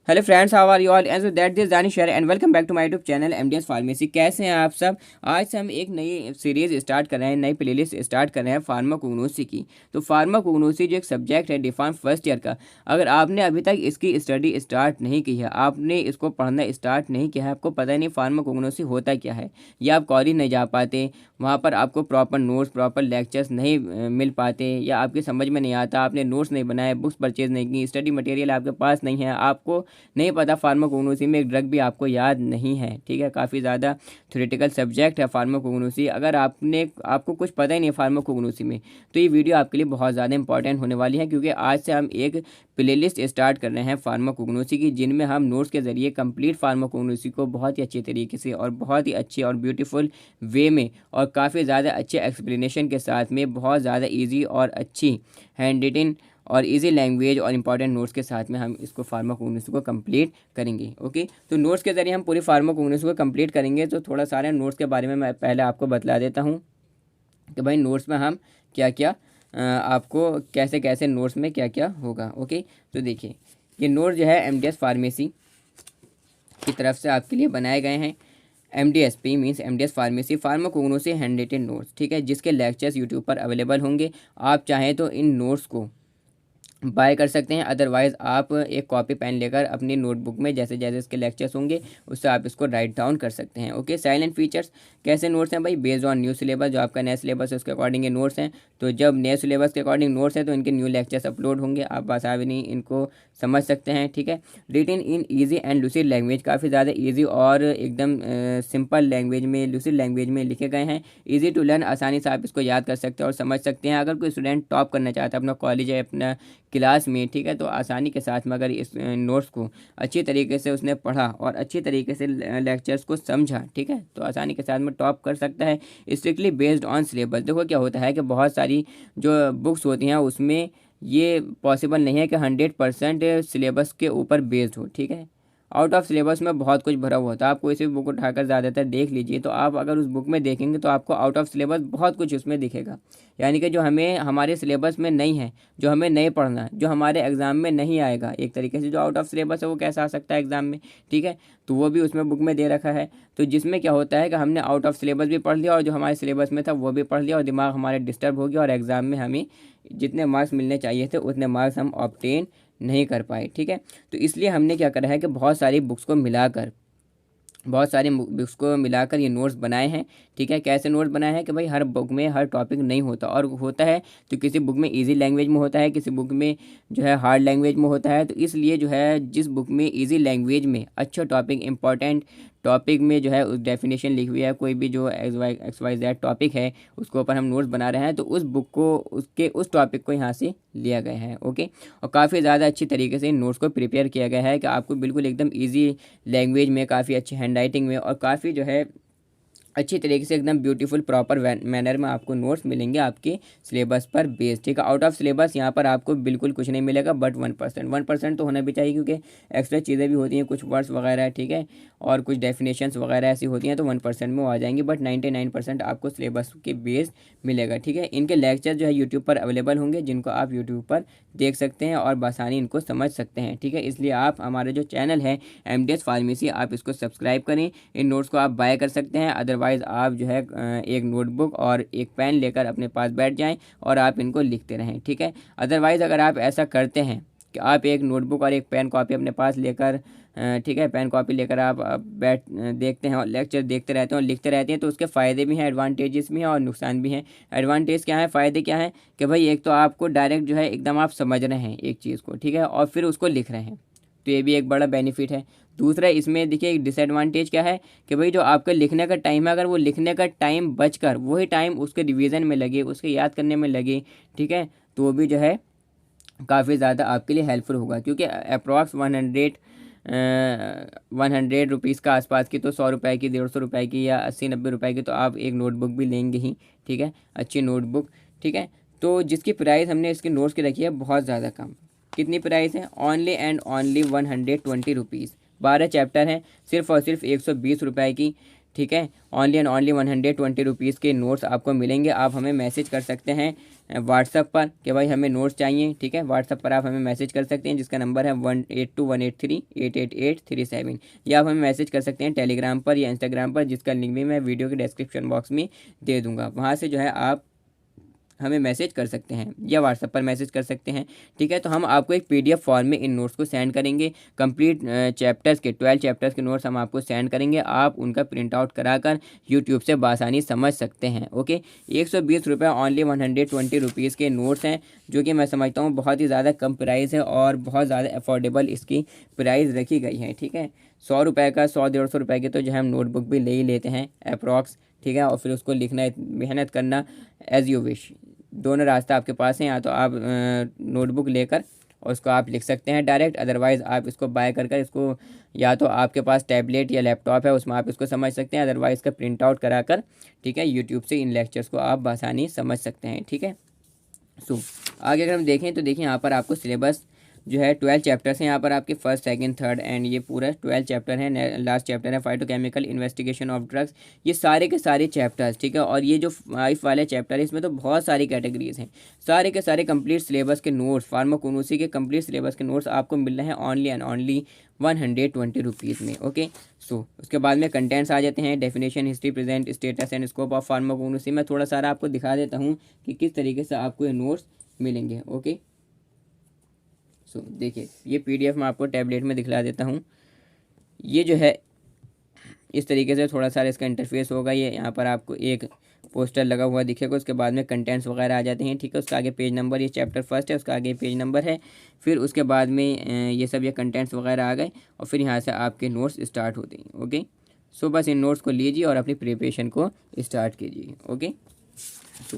Hello friends, how are you all and that this Danish शेयर and welcome back to my YouTube channel MDS pharmacy. कैसे हैं आप सब। आज से हम एक नई सीरीज स्टार्ट कर रहे हैं, नई प्लेलिस्ट स्टार्ट कर रहे हैं फार्माकोग्नोसी की। तो फार्माकोग्नोसी जो एक सब्जेक्ट है डिफार्म फर्स्ट ईयर का, अगर आपने अभी तक इसकी स्टडी स्टार्ट नहीं की है, आपने इसको पढ़ना स्टार्ट नहीं किया है, आपको पता नहीं फार्माकोग्नोसी होता क्या है, या आप कॉलेज नहीं जा पाते, वहाँ पर आपको प्रॉपर नोट्स प्रॉपर लेक्चर्स नहीं मिल पाते, या आपकी समझ में नहीं आता, आपने नोट्स नहीं बनाए, बुक्स परचेज नहीं की, स्टडी मटेरियल आपके पास नहीं है, आपको नहीं पता फार्माकोग्नोसी में एक ड्रग भी आपको याद नहीं है, ठीक है। काफ़ी ज़्यादा थ्योरेटिकल सब्जेक्ट है फार्माकोग्नोसी। अगर आपको कुछ पता ही नहीं है फार्माकोग्नोसी में, तो ये वीडियो आपके लिए बहुत ज़्यादा इंपॉर्टेंट होने वाली है, क्योंकि आज से हम एक प्लेलिस्ट स्टार्ट कर रहे हैं फार्माकोग्नोसी की, जिनमें हम नोट्स के ज़रिए कंप्लीट फार्माकोग्नोसी को बहुत ही अच्छे तरीके से और बहुत ही अच्छे और ब्यूटीफुल वे में और काफ़ी ज़्यादा अच्छे एक्सप्लेनेशन के साथ में बहुत ज़्यादा ईजी और अच्छी हैंड रिटन और इजी लैंग्वेज और इंपॉर्टेंट नोट्स के साथ में हम इसको फार्माकोग्नोसी को कंप्लीट करेंगे। ओके, तो नोट्स के ज़रिए हम पूरी फार्माकोग्नोसी को कंप्लीट करेंगे। तो थोड़ा सारे नोट्स के बारे में मैं पहले आपको बतला देता हूँ कि भाई नोट्स में हम क्या क्या आपको कैसे कैसे नोट्स में क्या क्या होगा। ओके, तो देखिए ये नोट जो है एमडीएस फार्मेसी की तरफ से आपके लिए बनाए गए हैं। MDSP means MDS pharmacy pharmacognosy hand written notes, ठीक है, जिसके लेक्चर्स यूट्यूब पर अवेलेबल होंगे। आप चाहें तो इन नोट्स को बाय कर सकते हैं, अदरवाइज़ आप एक कॉपी पेन लेकर अपनी नोटबुक में जैसे जैसे इसके लेक्चर्स होंगे उससे आप इसको राइट डाउन कर सकते हैं। ओके, साइलेंट फीचर्स कैसे नोट्स हैं भाई, बेस्ड ऑन न्यू सिलेबस, जो आपका नया सिलेबस है उसके अकॉर्डिंग ये नोट्स हैं। तो जब नए सिलेबस के अकॉर्डिंग नोट्स हैं तो इनके न्यू लेक्चर्स अपलोड होंगे, आप आसानी इनको समझ सकते हैं, ठीक है। Written in easy and lucid language, काफ़ी ज़्यादा ईजी और एकदम सिंपल लैंग्वेज में, लूसिड लैंग्वेज में लिखे गए हैं। ईजी टू लर्न, आसानी से आप इसको याद कर सकते हैं और समझ सकते हैं। अगर कोई स्टूडेंट टॉप करना चाहता है अपना कॉलेज है, अपना क्लास में, ठीक है, तो आसानी के साथ में अगर इस नोट्स को अच्छी तरीके से उसने पढ़ा और अच्छी तरीके से लेक्चर्स को समझा, ठीक है, तो आसानी के साथ में टॉप कर सकता है। स्ट्रिक्टली बेस्ड ऑन सिलेबस, देखो क्या होता है कि बहुत सारी जो बुक्स होती हैं उसमें ये पॉसिबल नहीं है कि 100% सिलेबस के ऊपर बेस्ड हो, ठीक है। आउट ऑफ सिलेबस में बहुत कुछ भरा हुआ होता है। आप कोई सी बुक उठाकर ज़्यादातर देख लीजिए, तो आप अगर उस बुक में देखेंगे तो आपको आउट ऑफ सिलेबस बहुत कुछ उसमें दिखेगा, यानी कि जो हमें हमारे सिलेबस में नहीं है, जो हमें नहीं पढ़ना है, जो हमारे एग्ज़ाम में नहीं आएगा, एक तरीके से जो आउट ऑफ सिलेबस है वो कैसा आ सकता है एग्ज़ाम में, ठीक है, तो वो भी उसमें बुक में दे रखा है। तो जिसमें क्या होता है कि हमने आउट ऑफ सिलेबस भी पढ़ लिया और जो हमारे सिलेबस में था वो भी पढ़ लिया और दिमाग हमारे डिस्टर्ब हो गया और एग्ज़ाम में हमें जितने मार्क्स मिलने चाहिए थे उतने मार्क्स हम ऑब्टेन नहीं कर पाए, ठीक है। तो इसलिए हमने क्या करा है कि बहुत सारी बुक्स को मिलाकर ये नोट्स बनाए हैं, ठीक है। कैसे नोट्स बनाए हैं कि भाई हर बुक में हर टॉपिक नहीं होता, और होता है तो किसी बुक में इजी लैंग्वेज में होता है, किसी बुक में जो है हार्ड लैंग्वेज में होता है। तो इसलिए जो है जिस बुक में इजी लैंग्वेज में अच्छा टॉपिक, इंपॉर्टेंट टॉपिक में जो है उस डेफिनेशन लिखी हुई है, कोई भी जो एक्स वाई जेड टॉपिक है उसके ऊपर हम नोट्स बना रहे हैं, तो उस बुक को उसके उस टॉपिक को यहाँ से लिया गया है। ओके, और काफ़ी ज़्यादा अच्छी तरीके से इन नोट्स को प्रिपेयर किया गया है कि आपको बिल्कुल एकदम ईजी लैंग्वेज में, काफ़ी अच्छी हैंड राइटिंग में और काफ़ी जो है अच्छी तरीके से एकदम ब्यूटीफुल प्रॉपर मैनर में आपको नोट्स मिलेंगे आपके सिलेबस पर बेस्ड, ठीक है। आउट ऑफ सिलेबस यहाँ पर आपको बिल्कुल कुछ नहीं मिलेगा, बट 1% तो होना भी चाहिए, क्योंकि एक्स्ट्रा चीज़ें भी होती हैं, कुछ वर्ड्स वगैरह, ठीक है, और कुछ डेफिनेशंस वगैरह ऐसी होती हैं, तो 1% में वो आ जाएंगी, बट 99% आपको सिलेबस के बेस्ड मिलेगा, ठीक है। इनके लेक्चर जो है यूट्यूब पर अवेलेबल होंगे, जिनको आप यूट्यूब पर देख सकते हैं और बसानी इनको समझ सकते हैं, ठीक है। इसलिए आप हमारा जो चैनल है एमडीएस फार्मेसी, आप इसको सब्सक्राइब करें। इन नोट्स को आप बाय कर सकते हैं, अदरवाइज़ आप जो है एक नोटबुक और एक पेन लेकर अपने पास बैठ जाएं और आप इनको लिखते रहें, ठीक है। अदरवाइज़ अगर आप ऐसा करते हैं कि आप एक नोटबुक और एक पेन कॉपी अपने पास लेकर, ठीक है, पेन कॉपी लेकर आप बैठ देखते हैं और लेक्चर देखते रहते हैं और लिखते रहते हैं, तो उसके फ़ायदे भी हैं, एडवांटेजेस भी हैं और नुकसान भी हैं। एडवांटेज क्या है, फ़ायदे क्या है कि भाई एक तो आपको डायरेक्ट जो है एकदम आप समझ रहे हैं एक चीज़ को, ठीक है, और फिर उसको लिख रहे हैं, तो ये भी एक बड़ा बेनिफिट है। दूसरा इसमें देखिए एक डिसएडवांटेज क्या है कि भाई जो आपका लिखने का टाइम है, अगर वो लिखने का टाइम बचकर वही टाइम उसके रिवीजन में लगे, उसके याद करने में लगे, ठीक है, तो वो भी जो है काफ़ी ज़्यादा आपके लिए हेल्पफुल होगा, क्योंकि अप्रॉक्स 100 रुपीज़ का आसपास की, तो 100 रुपये की, 150 रुपये की या 80-90 रुपये की तो आप एक नोटबुक भी लेंगे ही, ठीक है, अच्छी नोटबुक, ठीक है। तो जिसकी प्राइस हमने इसके नोट्स की रखी है बहुत ज़्यादा कम। कितनी प्राइस है, only and only 120 rupees. 12 chapter हैं, सिर्फ और सिर्फ 120 रुपये की, ठीक है। ओनली एंड ओनली 120 रुपीज़ के नोट्स आपको मिलेंगे। आप हमें मैसेज कर सकते हैं व्हाट्सअप पर कि भाई हमें नोट्स चाहिए, ठीक है। व्हाट्सअप पर आप हमें मैसेज कर सकते हैं जिसका नंबर है 1821838837, या आप हमें मैसेज कर सकते हैं टेलीग्राम पर या इंस्टाग्राम पर, जिसका लिंक भी मैं वीडियो के डिस्क्रिप्शन बॉक्स में दे दूँगा। वहाँ से जो है आप हमें मैसेज कर सकते हैं या व्हाट्सएप पर मैसेज कर सकते हैं, ठीक है। तो हम आपको एक पीडीएफ फॉर्म में इन नोट्स को सेंड करेंगे। कंप्लीट चैप्टर्स के 12 चैप्टर्स के नोट्स हम आपको सेंड करेंगे। आप उनका प्रिंट आउट कराकर यूट्यूब से बासानी समझ सकते हैं, ओके। 120 रुपये ओनली 120 रुपीज़ के नोट्स हैं, जो कि मैं समझता हूँ बहुत ही ज़्यादा कम प्राइस है और बहुत ज़्यादा अफोर्डेबल इसकी प्राइस रखी गई है, ठीक है। 100 रुपये का 100-150 रुपये की तो जो है हम नोटबुक भी ले ही लेते हैं अप्रॉक्स, ठीक है। और फिर उसको लिखना, मेहनत करना एज़ यू विश, दोनों रास्ता आपके पास हैं। या तो आप नोटबुक लेकर और उसको आप लिख सकते हैं डायरेक्ट, अदरवाइज़ आप इसको बाय कर इसको, या तो आपके पास टैबलेट या लैपटॉप है उसमें आप इसको समझ सकते हैं, अदरवाइज़ इसका प्रिंट आउट करा कर, ठीक है, यूट्यूब से इन लेक्चर्स को आप आसानी समझ सकते हैं, ठीक है। सो आगे अगर हम देखें तो देखिए यहाँ पर आपको सिलेबस जो है 12 चैप्टर्स हैं यहाँ पर आपके, फर्स्ट सेकंड थर्ड एंड ये पूरा 12 चैप्टर है। लास्ट चैप्टर है फाइटोकेमिकल इन्वेस्टिगेशन ऑफ ड्रग्स। ये सारे के सारे चैप्टर्स, ठीक है। और ये जो 5 वाले चैप्टर है इसमें तो बहुत सारी कैटेगरीज हैं। सारे के सारे कंप्लीट सिलेबस के नोट्स, फार्माकोनोसी के कंप्लीट सिलेबस के नोट्स आपको मिल रहे हैं ओनली एंड ओनली 120 रुपीज़ में, ओके। सो उसके बाद में कंटेंट्स आ जाते हैं, definition, history, present status and scope of pharmacognosy. मैं थोड़ा सारा आपको दिखा देता हूँ कि किस तरीके से आपको ये नोट्स मिलेंगे, ओके। सो देखिए ये पीडीएफ मैं आपको टैबलेट में दिखला देता हूँ। ये जो है इस तरीके से थोड़ा सा इसका इंटरफेस होगा। ये यहाँ पर आपको एक पोस्टर लगा हुआ दिखेगा, उसके बाद में कंटेंट्स वगैरह आ जाते हैं, ठीक है। उसका आगे पेज नंबर, ये चैप्टर फर्स्ट है, उसका आगे पेज नंबर है। फिर उसके बाद में ये सब ये कंटेंट्स वगैरह आ गए और फिर यहाँ से आपके नोट्स स्टार्ट होते हैं, ओके। सो बस इन नोट्स को लीजिए और अपनी प्रिपरेशन को स्टार्ट कीजिए, ओके। सो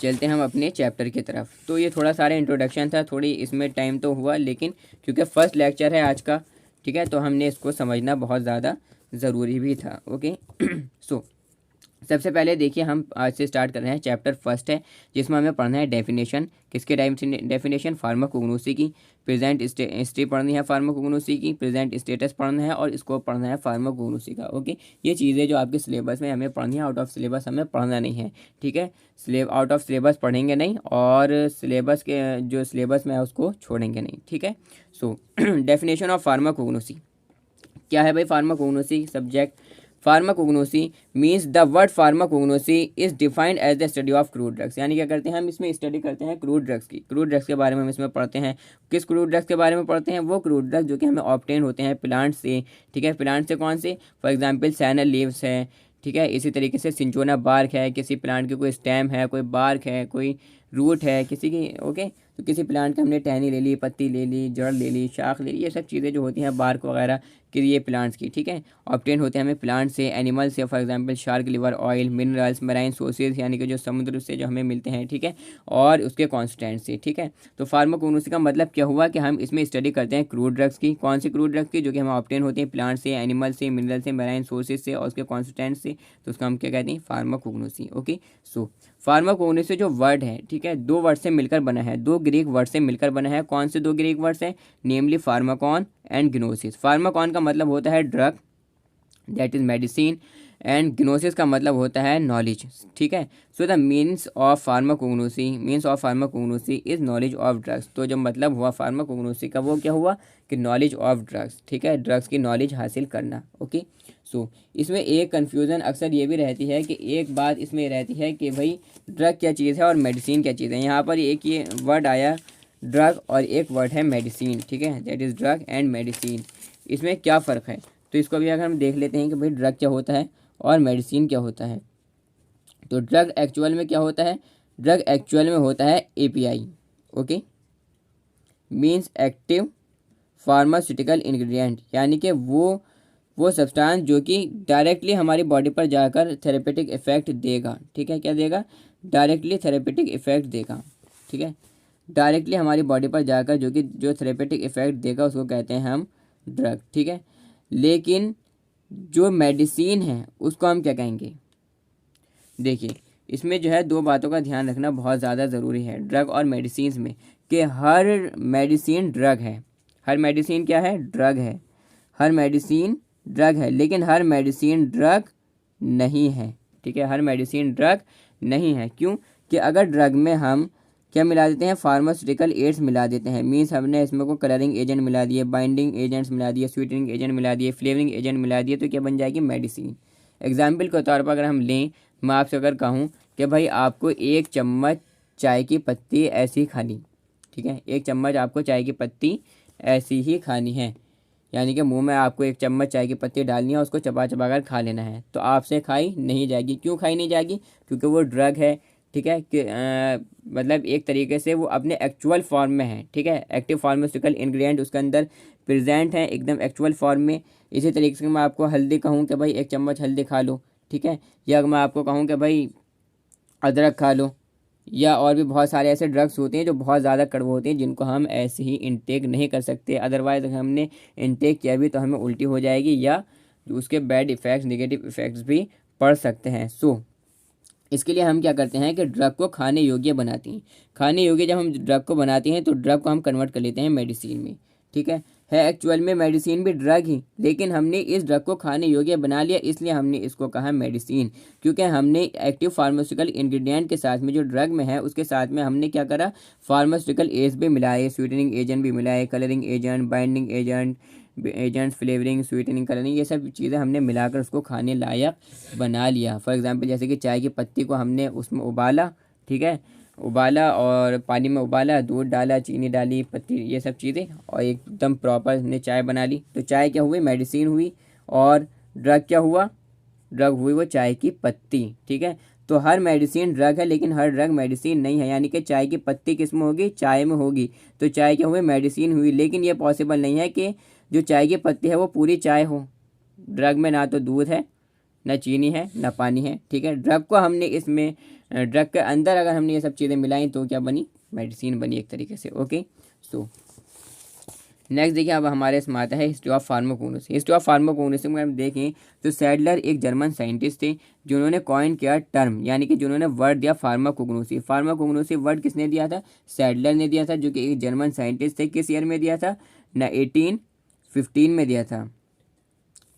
चलते हैं हम अपने चैप्टर की तरफ। तो ये थोड़ा सारा इंट्रोडक्शन था, थोड़ी इसमें टाइम तो हुआ, लेकिन क्योंकि फर्स्ट लेक्चर है आज का, ठीक है, तो हमने इसको समझना बहुत ज़्यादा ज़रूरी भी था, ओके। सो सबसे पहले देखिए हम आज से स्टार्ट कर रहे हैं। चैप्टर फर्स्ट है जिसमें हमें पढ़ना है डेफिनेशन। किसके डेफिनेशन? फार्माकोग्नोसी की। प्रेजेंट हिस्ट्री पढ़नी है फार्माकोग्नोसी की, प्रेजेंट स्टेटस पढ़ना है और स्कोप पढ़ना है फार्माकोग्नोसी का, ओके। ये चीज़ें जो आपके सिलेबस में हमें पढ़नी है, आउट ऑफ सिलेबस हमें पढ़ना नहीं है, ठीक है। आउट ऑफ सिलेबस पढ़ेंगे नहीं और सिलेबस के जो सिलेबस में है उसको छोड़ेंगे नहीं, ठीक है। सो डेफिनेशन ऑफ फार्माकोग्नोसी क्या है भाई? Pharmacognosy subject, pharmacognosy means the word pharmacognosy is defined as the study of crude drugs. यानी क्या करते हैं हम इसमें स्टडी करते हैं क्रूड ड्रग्स की। क्रूड ड्रग्स के बारे में हम इसमें पढ़ते हैं। किस क्रूड ड्रग्स के बारे में पढ़ते हैं? वो क्रूड ड्रग्स जो कि हमें ऑब्टेन होते हैं प्लांट से, ठीक है। प्लांट से कौन से? फॉर एग्जाम्पल सैनल लीव्स है, ठीक है। इसी तरीके से सिंचोना बार्क है, किसी प्लांट की कोई स्टेम है, कोई बार्क है, कोई रूट है किसी की, ओके। तो किसी प्लांट की हमने टहनी ले ली, पत्ती ले ली, जड़ ले ली, शाख ले ली, ये सब चीज़ें जो होती हैं बार्क वगैरह कि ये प्लांट्स की, ठीक है, ऑब्टेन होते हैं हमें प्लांट से, एनिमल से, for example shark liver oil, minerals, marine sources यानी कि जो समुद्र से जो हमें मिलते हैं, ठीक है, और उसके कॉन्स्टेंट से, ठीक है। तो फार्माकोग्नोसी का मतलब क्या हुआ कि हम इसमें स्टडी करते हैं क्रूड ड्रग्स की। कौन सी क्रूड ड्रग्स की? जो कि हमें ऑब्टेन होती हैं प्लांट से, एनिमल से, मिनरल से, मराइन सोर्सेज से और उसके कॉन्स्टेंट से, तो उसका हम क्या कहते हैं? Pharmacognosy, okay. सो फार्माकोग्नोसी जो वर्ड है, ठीक है, दो वर्ड से मिलकर बना है, दो ग्रीक वर्ड से मिलकर बना है। कौन से दो ग्रीक वर्ड्स हैं? Namely pharmakon and gnosis. Pharmakon का मतलब होता है drug, that is medicine, and gnosis का मतलब होता है नॉलेज, ठीक है। So the means of pharmacognosy is knowledge of drugs. तो जो मतलब हुआ फार्माकोग्नोसी का वो क्या हुआ कि नॉलेज ऑफ ड्रग्स, ठीक है, ड्रग्स की नॉलेज हासिल करना, ओके। सो इसमें एक कन्फ्यूज़न अक्सर ये भी रहती है कि एक बात इसमें रहती है कि भाई ड्रग क्या चीज़ है और मेडिसिन क्या चीज़ है। यहाँ पर एक ये वर्ड आया ड्रग और एक वर्ड है मेडिसिन, ठीक है, that is drug and medicine. इसमें क्या फ़र्क है? तो इसको भी अगर हम देख लेते हैं कि भाई ड्रग क्या होता है और मेडिसिन क्या होता है। तो ड्रग एक्चुअल में क्या होता है? ड्रग एक्चुअल में होता है API, okay, means active pharmaceutical ingredient, यानी कि वो सब्सटेंस जो कि डायरेक्टली हमारी बॉडी पर जाकर थेरेपेटिक इफेक्ट देगा, ठीक है। क्या देगा? डायरेक्टली थेरेपेटिक इफेक्ट देगा, ठीक है। डायरेक्टली हमारी बॉडी पर जाकर जो थेरेपेटिक इफेक्ट देगा उसको कहते हैं हम ड्रग, ठीक है। लेकिन जो मेडिसिन है उसको हम क्या कहेंगे? देखिए इसमें जो है दो बातों का ध्यान रखना बहुत ज़्यादा ज़रूरी है ड्रग और मेडिसिन में, कि हर मेडिसिन ड्रग है। हर मेडिसिन क्या है? ड्रग है। हर मेडिसिन ड्रग है, लेकिन हर मेडिसिन ड्रग नहीं है, ठीक है, हर मेडिसिन ड्रग नहीं है। क्यों? कि अगर ड्रग में हम क्या मिला देते हैं, फार्मास्यूटिकल एड्स मिला देते हैं, मीन्स हमने इसमें को कलरिंग एजेंट मिला दिए, बाइंडिंग एजेंट्स मिला दिए, स्वीटनिंग एजेंट मिला दिए, फ्लेवरिंग एजेंट मिला दिए, तो क्या बन जाएगी, मेडिसिन। एग्जाम्पल के तौर पर अगर हम लें, मैं आपसे अगर कहूँ कि भाई आपको 1 चम्मच चाय की पत्ती ऐसी ही खानी, ठीक है, 1 चम्मच आपको चाय की पत्ती ऐसी ही खानी है, यानी कि मुंह में आपको 1 चम्मच चाय की पत्ती डालनी है, उसको चबा चबा कर खा लेना है, तो आपसे खाई नहीं जाएगी। क्यों खाई नहीं जाएगी? क्योंकि वो ड्रग है, ठीक है, कि मतलब एक तरीके से वो अपने एक्चुअल फॉर्म में है, ठीक है, एक्टिव फार्मास्यूटिकल इंग्रेडिएंट उसके अंदर प्रेजेंट है एकदम एक्चुअल फॉर्म में। इसी तरीके से मैं आपको हल्दी कहूँ कि भाई 1 चम्मच हल्दी खा लो, ठीक है, या अगर मैं आपको कहूँ कि भाई अदरक खा लो, या और भी बहुत सारे ऐसे ड्रग्स होते हैं जो बहुत ज़्यादा कड़वे होते हैं, जिनको हम ऐसे ही इनटेक नहीं कर सकते, अदरवाइज अगर हमने इनटेक किया भी तो हमें उल्टी हो जाएगी, या उसके बैड इफ़ेक्ट्स, नेगेटिव इफ़ेक्ट्स भी पड़ सकते हैं। सो इसके लिए हम क्या करते हैं कि ड्रग को खाने योग्य बनाते हैं। खाने योग्य जब हम ड्रग को बनाते हैं तो ड्रग को हम कन्वर्ट कर लेते हैं मेडिसिन में, ठीक है एक्चुअल में मेडिसिन भी ड्रग ही, लेकिन हमने इस ड्रग को खाने योग्य बना लिया, इसलिए हमने इसको कहा मेडिसिन। क्योंकि हमने एक्टिव फार्मास्यूटिकल इंग्रेडिएंट के साथ में जो ड्रग में है उसके साथ में हमने क्या करा, फार्मास्यूटिकल एज भी मिलाए, स्वीटनिंग एजेंट भी मिलाए, colouring agent, binding agents, flavouring, sweetening, colouring, ये सब चीज़ें हमने मिलाकर उसको खाने लायक बना लिया। फॉर एग्जांपल जैसे कि चाय की पत्ती को हमने उसमें उबाला, ठीक है, उबाला और पानी में उबाला, दूध डाला, चीनी डाली, पत्ती, ये सब चीज़ें, और एकदम प्रॉपर हमने चाय बना ली, तो चाय क्या हुई, मेडिसिन हुई। और ड्रग क्या हुआ, ड्रग हुई वो चाय की पत्ती, ठीक है। तो हर मेडिसिन ड्रग है, लेकिन हर ड्रग मेडिसिन नहीं है, यानी कि चाय की पत्ती किस में होगी, चाय में होगी, तो चाय क्या हुई, मेडिसिन हुई। लेकिन ये पॉसिबल नहीं है कि जो चाय की पत्ती है वो पूरी चाय हो। ड्रग में ना तो दूध है, ना चीनी है, ना पानी है, ठीक है। ड्रग को हमने इसमें, ड्रग के अंदर अगर हमने ये सब चीज़ें मिलाई तो क्या बनी, मेडिसिन बनी एक तरीके से। ओके, सो नेक्स्ट देखिए, अब हमारे इसमें आता है history of pharmacognosy. History of pharmacognosy में हम देखें तो सैडलर एक जर्मन साइंटिस्ट थे जिन्होंने कॉइन किया टर्म, यानी कि जिन्होंने वर्ड दिया फार्माकोग्नोसी। फार्माकोग्नोसी वर्ड किसने दिया था, सैडलर ने दिया था, जो कि एक जर्मन साइंटिस्ट थे। किस ईयर में दिया था ना, 1815 में दिया था।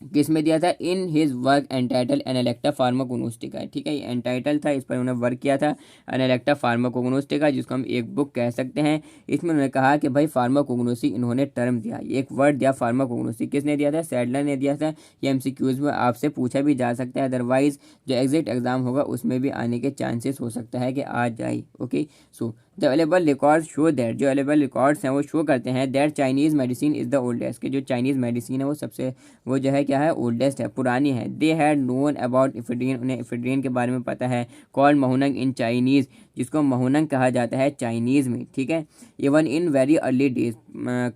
किस में दिया था, इन हिज वर्क एंटाइटल एनालेक्टा फार्माकोग्नोस्टिका, ठीक है, ये एंटाइटल था, इस पर उन्होंने वर्क किया था, एनालेक्टा फार्माकोग्नोस्टिका, जिसको हम एक बुक कह सकते हैं। इसमें उन्होंने कहा कि भाई फार्माकोग्नोसी इन्होंने टर्म दिया, एक वर्ड दिया फार्माकोग्नोसी, किसने दिया था, सैडलर ने दिया था। ये एमसीक्यूज में आपसे पूछा भी जा सकता है, अदरवाइज जो एग्जिट एग्जाम होगा उसमें भी आने के चांसेस हो सकता है कि आ जाए। Okay, so the available record show that, जो अवेलेबल रिकॉर्ड्स हैं वो शो करते हैं that Chinese medicine is the oldest, कि जो चाइनीज़ मेडिसिन है वो सबसे, वो जो है क्या है, ओल्डेस्ट है, पुरानी है। दे हैड नोन अबाउट इफेड्रीन, उन्हें इफेड्रीन के बारे में पता है। कॉल्ड महुनंग इन चाइनीज़, जिसको महुनंग कहा जाता है चाइनीज़ में, ठीक है। Even in very early days,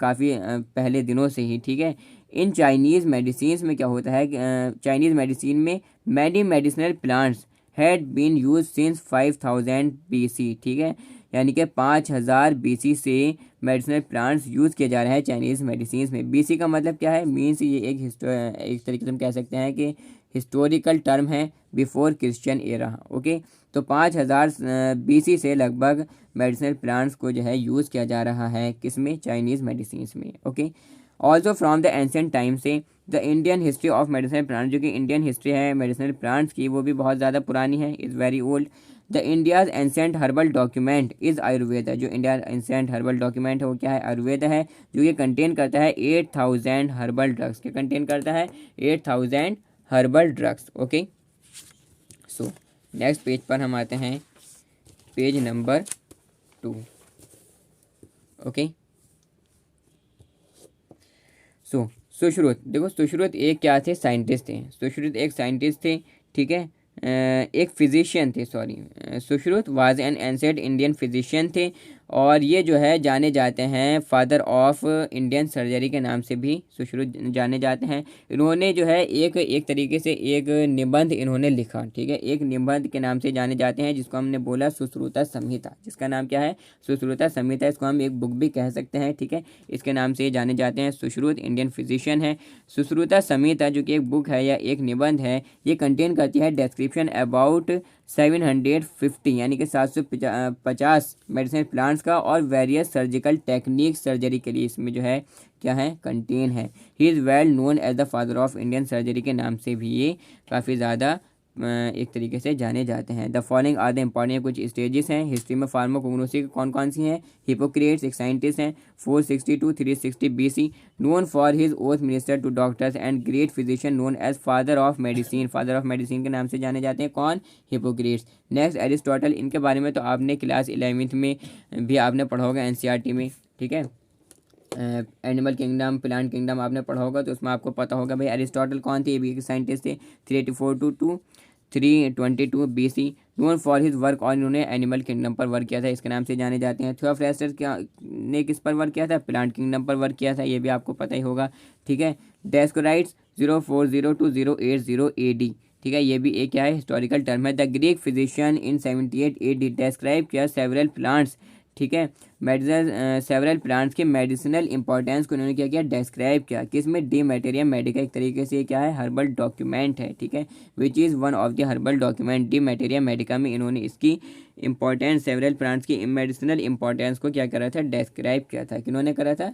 काफ़ी पहले दिनों से ही, ठीक है। इन चाइनीज़ मेडिसिन में क्या होता है, चाइनीज़ मेडिसिन में many medicinal plants had been use since 5000 BC, ठीक है, यानी कि 5000 BC से मेडिसिनल प्लांट्स यूज़ किए जा रहे हैं चाइनीज़ मेडिसिन में। BC का मतलब क्या है, मीन्स ये एक तरीके से हम कह सकते हैं कि हिस्टोरिकल टर्म है, बिफोर क्रिश्चियन एरा। ओके, तो 5000 BC से लगभग मेडिसिनल प्लांट्स को जो है यूज़ किया जा रहा है, किसमें, चाइनीज़ मेडिसिन में। Okay, also from the ancient time से the Indian history of medicinal plant, जो कि इंडियन हिस्ट्री है मेडिसिनल प्लांट्स की, वो भी बहुत ज़्यादा पुरानी है, is very old. The India's ancient herbal document is Ayurveda, जो इंडिया एंसेंट हर्बल डॉक्यूमेंट है वो क्या है, आयुर्वेद है, जो ये कंटेन करता है 8000 हर्बल ड्रग्स, के कंटेन करता है 8000 herbal drugs. Okay, so next page पर हम आते हैं, पेज नंबर 2। ओके, सुश्रुत, देखो सुश्रुत एक क्या थे, साइंटिस्ट थे। सुश्रुत एक साइंटिस्ट थे, ठीक है, एक फिजिशियन थे, sorry, Sushruta was an ancient Indian physician थे, और ये जो है जाने जाते हैं फादर ऑफ इंडियन सर्जरी के नाम से भी सुश्रुत जाने जाते हैं। इन्होंने जो है एक तरीके से एक निबंध इन्होंने लिखा, ठीक है, एक निबंध के नाम से जाने जाते हैं, जिसको हमने बोला सुश्रुता संहिता, जिसका नाम क्या है, सुश्रुता संहिता, इसको हम एक बुक भी कह सकते हैं, ठीक है, इसके नाम से जाने जाते हैं। सुश्रुत इंडियन फिजिशियन है। सुश्रुता संहिता जो कि एक बुक है या एक निबंध है, ये कंटेन करती है डिस्क्रिप्शन अबाउट 750, यानी कि 750 मेडिसिनल प्लांट्स का, और वेरियस सर्जिकल टेक्निक, सर्जरी के लिए इसमें जो है क्या है, कंटेन है। He is well known as the father of Indian surgery के नाम से भी ये काफ़ी ज़्यादा एक तरीके से जाने जाते हैं। The following are the important, कुछ स्टेजेस हैं हिस्ट्री में फार्माकोग्नोसी कौन कौन सी हैं। हिपोक्रेट्स एक साइंटिस्ट हैं 460 to 360 BC, known for his oath minister to doctors and great physician known as father of medicine, father of medicine के नाम से जाने जाते हैं कौन, हिपोक्रेट्स। नेक्स्ट एरिस्टोटल, इनके बारे में तो आपने क्लास 11वीं में भी आपने पढ़ा होगा NCERT में, ठीक है। एनिमल किंगडम, प्लांट किंगडम आपने पढ़ा होगा, तो उसमें आपको पता होगा भाई अरिस्टोटल कौन थे, ये भी एक साइंटिस्ट थे। 384 to 322 BC, known for his work, और इन्होंने एनिमल किंगडम पर वर्क किया था, इसके नाम से जाने जाते हैं। थियोफ्रास्टस क्या ने किस पर वर्क किया था, प्लांट किंगडम पर वर्क किया था, ये भी आपको पता ही होगा, ठीक है। डेस्कोराइट्स 040 to 080 AD, ठीक है, ये भी एक क्या है, हिस्टोरिकल टर्म है। The Greek physician in 78 AD describe किया सेवरल प्लांट्स, ठीक है, मेडिसिन सेवरल प्लांट्स के मेडिसिनल इंपॉर्टेंस को इन्होंने क्या किया, डिस्क्राइब किया, किसमें, डी मेटेरिया मेडिका, एक तरीके से क्या है, हर्बल डॉक्यूमेंट है, ठीक है, which is one of the herbal document. De Materia Medica में इन्होंने इसकी इंपॉर्टेंस, सेवरल प्लांट्स की मेडिसिनल इंपॉर्टेंस को क्या करा था, डिस्क्राइब किया था, किन्होंने करा था,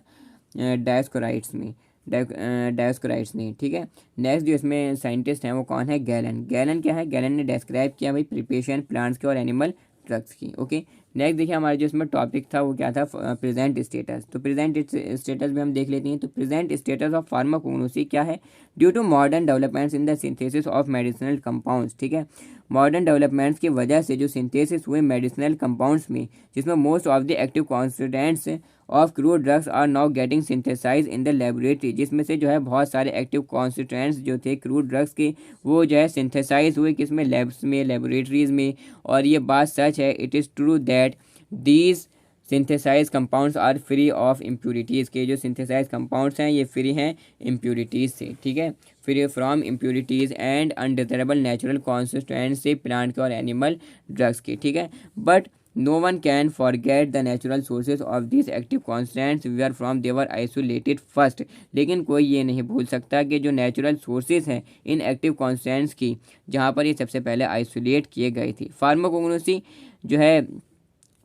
डायस्कोराइट्स में, डायस्कोराइट्स ने, ठीक है। नेक्स्ट जो इसमें साइंटिस्ट हैं वो कौन है, गैलन। गैलन क्या है, गैलन ने डिस्क्राइब किया भाई प्रिपरेशन प्लांट्स के और एनिमल ड्रग्स की, ओके। नेक्स्ट देखिए हमारा जो इसमें टॉपिक था वो क्या था, प्रेजेंट स्टेटस। तो प्रेजेंट स्टेटस भी हम देख लेते हैं। तो प्रेजेंट स्टेटस ऑफ फार्माकोग्नोसी क्या है, due to modern developments in the synthesis of medicinal compounds, ठीक है, मॉडर्न डेवलपमेंट्स की वजह से जो सिंथेसिस हुए मेडिसिनल कंपाउंड्स में, जिसमें most of the active constituents of crude drugs are now getting synthesize in the laboratory, जिसमें से जो है बहुत सारे एक्टिव कॉन्स्टिट्यूएंट्स जो थे क्रूड ड्रग्स के वो जो है सिंथेसाइज हुए किसमें, लैब्स में, लेबोरेटरीज में। और ये बात सच है, it is true that these synthesize compounds are free of impurities, के जो सिंथेसाइज कंपाउंड्स हैं ये फ्री हैं इम्प्यूरिटीज़ से, ठीक है, free from impurities and undesirable natural constituents से, प्लांट के और एनिमल ड्रग्स के, ठीक है। But no one can forget the natural sources of this active constants where from they were isolated first, लेकिन कोई ये नहीं भूल सकता कि जो नेचुरल सोर्सेज हैं इन एक्टिव कॉन्स्टेंट्स की, जहाँ पर ये सबसे पहले आइसोलेट किए गए थे। फार्माकोग्नोसी जो है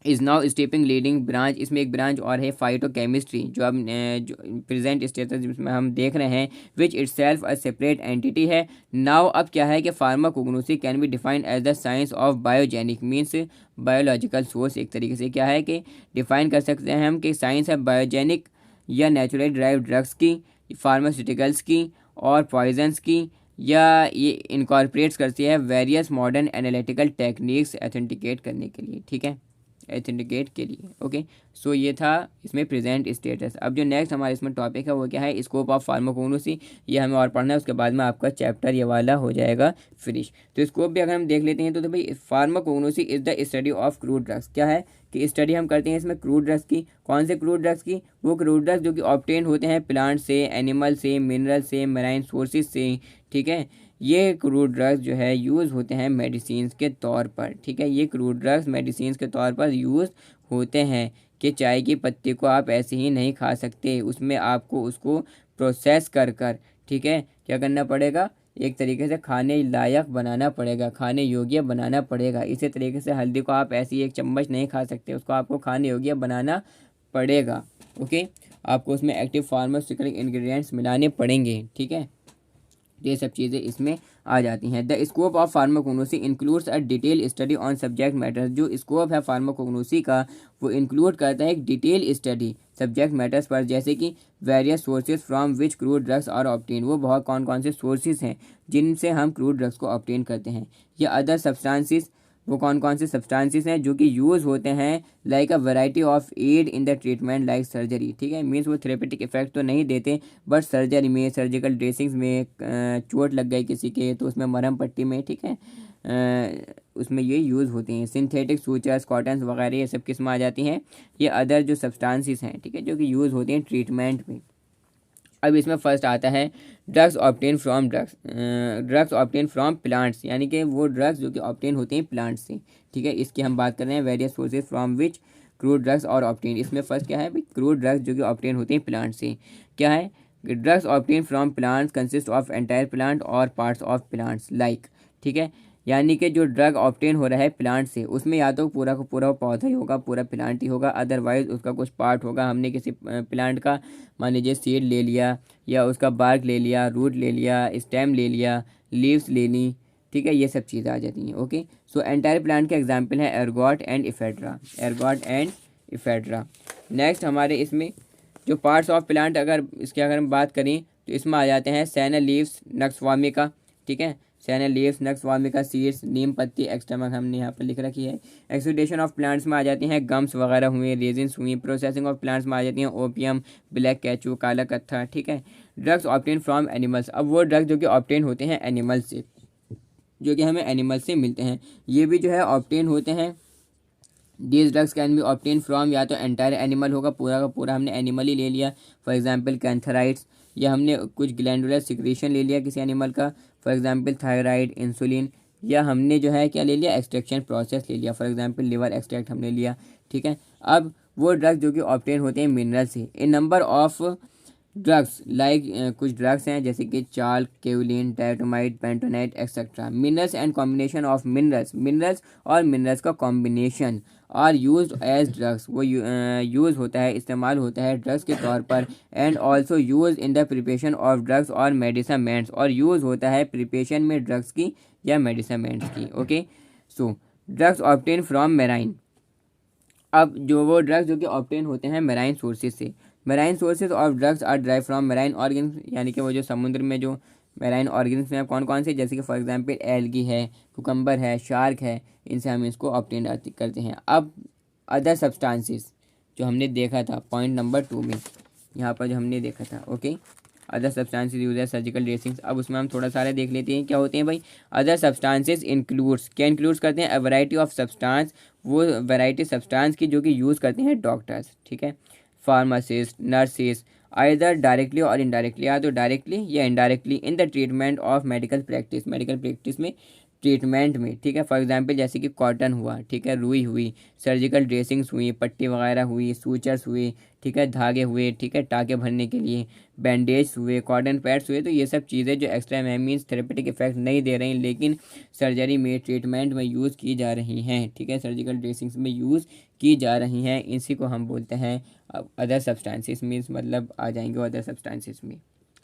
is now stepping leading branch, इसमें एक ब्रांच और है फाइटोकेमिस्ट्री, जो अब जो प्रेजेंट स्टेटस जिसमें हम देख रहे हैं, which itself a separate entity है। नाउ अब क्या है कि pharmacognosy can be defined as the science of biogenic, means biological source, एक तरीके से क्या है कि डिफाइन कर सकते हैं हम कि साइंस है बायोजेनिक या नेचुरली ड्राइव ड्रग्स की, फार्मास्यूटिकल्स की और पॉइजन्स की, या ये इनकॉर्पोरेट्स करती है various modern analytical techniques authenticate करने के लिए, ठीक है, एथेंटिकेट के लिए, ओके। सो ये था इसमें प्रेजेंट स्टेटस। अब जो नेक्स्ट हमारे इसमें टॉपिक है वो क्या है, स्कोप ऑफ फार्माकोग्नोसी, ये हमें और पढ़ना है, उसके बाद में आपका चैप्टर ये वाला हो जाएगा फिनिश। तो स्कोप भी अगर हम देख लेते हैं तो भाई pharmacognosy is the study of crude drugs, क्या है कि स्टडी हम करते हैं इसमें क्रूड ड्रग्स की। कौन से क्रूड ड्रग्स की, वो क्रूड ड्रग्स जो कि ऑब्टेन होते हैं प्लांट से, एनिमल से, मिनरल से, मैराइन सोर्सेज से, ठीक है। ये क्रूड ड्रग्स जो है यूज़ होते हैं मेडिसिन्स के तौर पर, ठीक है, ये क्रूड ड्रग्स मेडिसिन्स के तौर पर यूज़ होते हैं कि चाय की पत्ती को आप ऐसे ही नहीं खा सकते, उसमें आपको उसको प्रोसेस कर कर, ठीक है, क्या करना पड़ेगा, एक तरीके से खाने लायक बनाना पड़ेगा, खाने योग्य बनाना पड़ेगा। इसी तरीके से हल्दी को आप ऐसी एक चम्मच नहीं खा सकते, उसको आपको खाने योग्य बनाना पड़ेगा, ओके, आपको उसमें एक्टिव फार्मास्यूटिकल इंग्रेडिएंट्स मिलाने पड़ेंगे, ठीक है, ये सब चीज़ें इसमें आ जाती हैं। The scope of pharmacognosy includes a detail study on subject matter, जो स्कोप है फार्माकोग्नोसी का वो इंक्लूड करता है एक डिटेल स्टडी सब्जेक्ट मैटर्स पर, जैसे कि various sources from which crude drugs are obtain, वो बहुत कौन कौन से सोर्सेज हैं जिनसे हम क्रूड ड्रग्स को ऑब्टेन करते हैं, या अदर सब्सटेंसेस, वो कौन कौन से सब्सटेंसेस हैं जो कि यूज़ होते हैं like a variety of aid in the treatment like surgery, ठीक है, मीन्स वो थेरेपेटिक इफेक्ट तो नहीं देते, बट सर्जरी में, सर्जिकल ड्रेसिंग्स में, चोट लग गई किसी के तो उसमें मरहम पट्टी में, ठीक है, उसमें ये यूज़ होती हैं। सिंथेटिक सूचर्स, कॉटन्स वगैरह ये सब किस में आ जाती हैं, ये अदर जो सब्सटेंसेस हैं, ठीक है, जो कि यूज़ होती हैं ट्रीटमेंट में। अब इसमें फर्स्ट आता है drugs obtain from drugs obtain from plants, यानी कि वो ड्रग्स जो कि ऑब्टेन होते हैं प्लांट्स से, ठीक है, इसकी हम बात कर रहे हैं। Various sources from which crude drugs और ऑब्टेन, इसमें फर्स्ट क्या है भाई, क्रूड ड्रग्स जो कि ऑब्टेन होते हैं प्लांट से, क्या है, drugs obtain from plants consist of entire plant और पार्ट्स ऑफ प्लांट्स लाइक, ठीक है, यानी कि जो ड्रग ऑब्टेन हो रहा है प्लांट से उसमें या तो पूरा का पूरा पौधा ही होगा, पूरा प्लांट ही होगा, अदरवाइज उसका कुछ पार्ट होगा। हमने किसी प्लांट का मान लीजिए सीड ले लिया, या उसका बार्क ले लिया, रूट ले लिया, स्टेम ले लिया, लीव्स ले ली, ठीक है, ये सब चीज़ें आ जाती हैं। ओके, सो एंटायर प्लांट के एग्जाम्पल है ergot and ephedra, ergot and ephedra. Next हमारे इसमें जो पार्ट्स ऑफ प्लांट अगर हम बात करें तो इसमें आ जाते हैं सैनल लीव्स, नक्स वार्मिका, ठीक है, सैनल लीव्स, नक्स वार्मिका, सीड्स, नीम पत्ती, एक्सटर्मक हमने यहाँ पर लिख रखी है। एक्सुडेशन ऑफ प्लांट्स में आ जाती हैं गम्स वगैरह हुए, रेजिन्स हुई। प्रोसेसिंग ऑफ प्लांट्स में आ जाती हैं ओपियम, ब्लैक कैचू, काला कत्था, ठीक है। ड्रग्स ऑब्टेन फ्रॉम एनिमल्स, अब वो ड्रग्स जो कि ऑब्टेन होते हैं एनिमल से, जो कि हमें एनिमल से मिलते हैं, ये भी जो है ऑब्टेन होते हैं। These drugs can be obtain from, या तो एंटायर एनिमल होगा, पूरा का पूरा हमने एनिमल ही ले लिया, फॉर एग्जांपल कैंथराइड्स, या हमने कुछ ग्लैंडुलर सिक्रीशन ले लिया किसी एनिमल का, फॉर एग्जांपल थायराइड, इंसुलिन, या हमने जो है क्या ले लिया, एक्सट्रैक्शन प्रोसेस ले लिया, फॉर एग्जांपल लिवर एक्सट्रैक्ट हमने लिया, ठीक है। अब वो ड्रग्स जो कि ऑब्टेन होते हैं मिनरल से, a number of drugs like कुछ ड्रग्स हैं जैसे कि chalk, kaolin, diatomite, bentonite etcetera. Minerals and combination of minerals, minerals और मिनरल्स का combination are use as drugs, वो यूज़ होता है, इस्तेमाल होता है ड्रग्स के तौर पर। And also use in the preparation of drugs और मेडिसिमेंट्स, और यूज़ होता है प्रिपरेशन में ड्रग्स की या मेडिसिमेंट्स की। Okay, so drugs obtain from marine, अब जो वो ड्रग्स जो कि ऑब्टेन होते हैं मेराइन सोर्सेज से, marine sources of drugs are drive from marine organs, यानी कि वो जो समुद्र में जो मेराइन ऑर्गन्स हैं कौन कौन से, जैसे कि फॉर एग्जांपल एल्गी है, कुकम्बर है, शार्क है, इनसे हम इसको ऑब्टेन करते हैं। अब अदर सब्सटेंसेस जो हमने देखा था पॉइंट नंबर 2 में, यहाँ पर जो हमने देखा था, ओके, अदर सब्सटेंसेस यूज है सर्जिकल ड्रेसिंग्स। अब उसमें हम थोड़ा सारा देख लेते हैं क्या होते हैं भाई। अदर सब्सटेंसेस इंक्लूड्स, क्या इंक्लूड्स करते हैं, अ वैरायटी ऑफ सब्सटेंस, वो वैरायटी सब्सटेंस की जो कि यूज़ करते हैं डॉक्टर्स, ठीक है, फार्मासिस्ट, नर्सेस, आइदर डायरेक्टली और इनडायरेक्टली, या तो डायरेक्टली या indirectly in the treatment of medical practice, medical practice में, ट्रीटमेंट में, ठीक है। फॉर एग्जांपल जैसे कि कॉटन हुआ, ठीक है, रुई हुई, सर्जिकल ड्रेसिंग्स हुई, पट्टी वगैरह हुई, सूचर्स हुए, ठीक है, धागे हुए, ठीक है, टाके भरने के लिए, बैंडेज हुए, कॉटन पैड्स हुए, तो ये सब चीज़ें जो एक्स्ट्रा मीन्स थेरेपेटिक इफेक्ट नहीं दे रही लेकिन सर्जरी में, ट्रीटमेंट में यूज़ की जा रही हैं, ठीक है, सर्जिकल ड्रेसिंग्स में यूज़ की जा रही हैं, इसी को हम बोलते हैं अदर सब्सटेंसेस, मीन्स मतलब आ जाएंगे अदर सब्सटेंसेस में।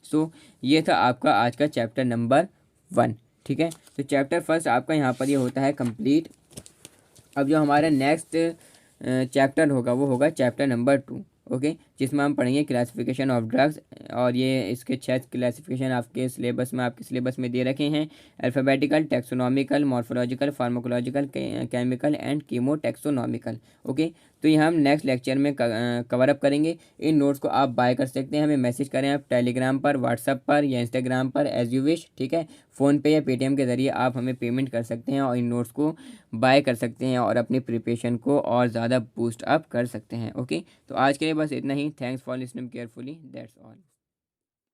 सो ये था आपका आज का चैप्टर नंबर 1, ठीक है। तो चैप्टर फर्स्ट आपका यहाँ पर ये होता है कंप्लीट। अब जो हमारा नेक्स्ट चैप्टर होगा वो होगा चैप्टर नंबर 2, ओके, जिसमें हम पढ़ेंगे क्लासिफिकेशन ऑफ ड्रग्स, और ये इसके 6 क्लासिफिकेशन आपके सिलेबस में दे रखे हैं। Alphabetical, taxonomical, morphological, pharmacological, chemical and chemo taxonomical. Okay, तो ये हम नेक्स्ट लेक्चर में कवर अप करेंगे। इन नोट्स को आप बाय कर सकते हैं, हमें मैसेज करें आप टेलीग्राम पर, व्हाट्सअप पर या इंस्टाग्राम पर, एज यू विश, ठीक है। फ़ोनपे या पेटीएम के ज़रिए आप हमें पेमेंट कर सकते हैं और इन नोट्स को बाय कर सकते हैं और अपनी प्रिपरेशन को और ज़्यादा बूस्ट अप कर सकते हैं। ओके, तो आज के लिए बस इतना ही। Thanks for listening carefully, that's all.